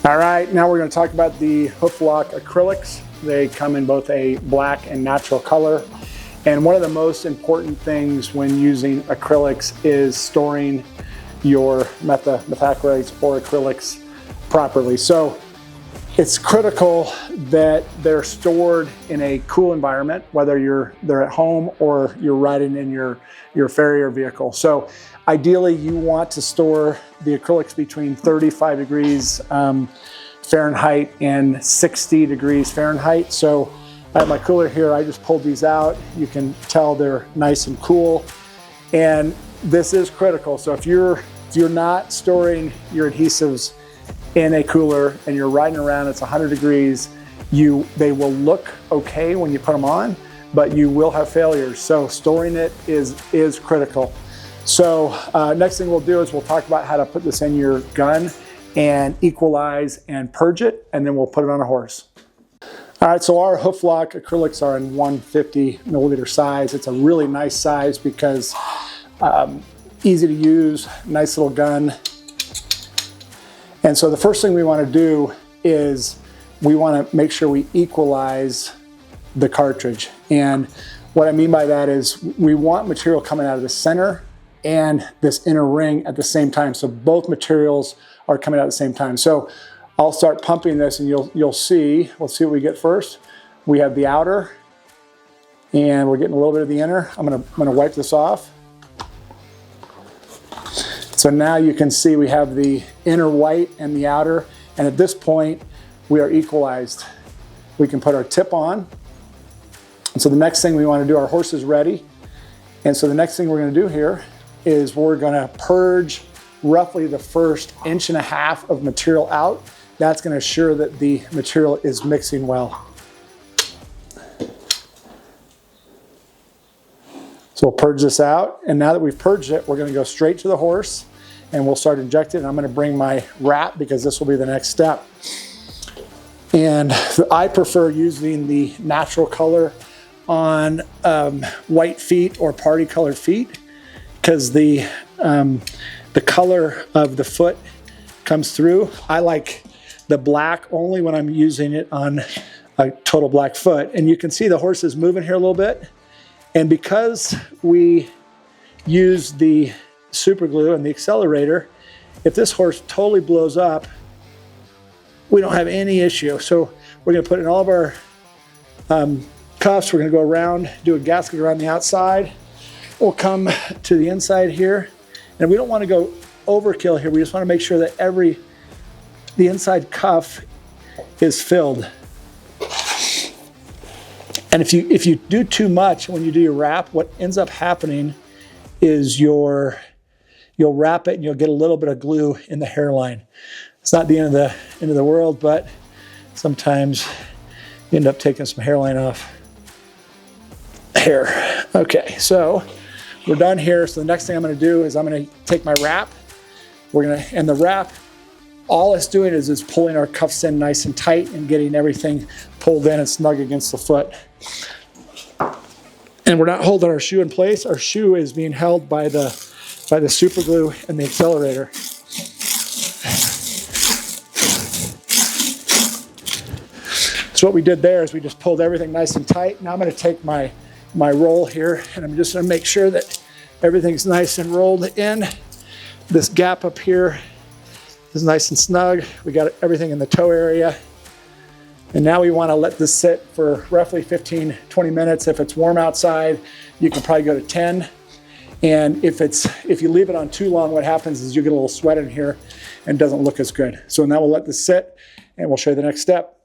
All right, now we're going to talk about the HoofLox Acrylics. They come in both a black and natural color. And one of the most important things when using acrylics is storing your methacrylates or acrylics properly. So it's critical that they're stored in a cool environment, whether they're at home or you're riding in your farrier vehicle. So ideally you want to store the acrylics between 35 degrees Fahrenheit and 60 degrees Fahrenheit. So I have my cooler here, I just pulled these out. You can tell they're nice and cool. And this is critical. So if you're not storing your adhesives in a cooler and you're riding around, it's 100 degrees, they will look okay when you put them on, but you will have failures. So storing it is critical. So next thing we'll do is we'll talk about how to put this in your gun and equalize and purge it, and then we'll put it on a horse. All right, so our HoofLox acrylics are in 150 milliliter size. It's a really nice size because easy to use, nice little gun. And so the first thing we want to do is we want to make sure we equalize the cartridge. And what I mean by that is we want material coming out of the center and this inner ring at the same time. So both materials are coming out at the same time. So I'll start pumping this and you'll see, let's see what we get first. We have the outer and we're getting a little bit of the inner. I'm gonna wipe this off. So now you can see we have the inner white and the outer, and at this point we are equalized. We can put our tip on. And so the next thing we want to do, our horse is ready. And so the next thing we're going to do here is we're going to purge roughly the first 1.5 inches of material out. That's going to assure that the material is mixing well. So we'll purge this out, and now that we've purged it, we're going to go straight to the horse and we'll start injecting. I'm going to bring my wrap because this will be the next step. And I prefer using the natural color on white feet or party colored feet because the color of the foot comes through. I like the black only when I'm using it on a total black foot. And you can see the horse is moving here a little bit. And because we use the super glue and the accelerator, if this horse totally blows up, we don't have any issue. So we're going to put in all of our cuffs. We're going to go around, do a gasket around the outside. We'll come to the inside here. And we don't want to go overkill here. We just want to make sure that the inside cuff is filled. And if you do too much when you do your wrap, what ends up happening is you'll wrap it and you'll get a little bit of glue in the hairline. It's not the end of the world, but sometimes you end up taking some hairline off here. Okay, so we're done here. So the next thing I'm going to do is I'm going to take my wrap. And the wrap, all it's doing is it's pulling our cuffs in nice and tight and getting everything pulled in and snug against the foot. And we're not holding our shoe in place. Our shoe is being held by the super glue and the accelerator. So what we did there is we just pulled everything nice and tight. Now I'm going to take my roll here and I'm just going to make sure that everything's nice and rolled in. This gap up here is nice and snug. We got everything in the toe area. And now we want to let this sit for roughly 15-20 minutes. If it's warm outside, you can probably go to 10. And if you leave it on too long, what happens is you get a little sweat in here and it doesn't look as good. So now we'll let this sit and we'll show you the next step.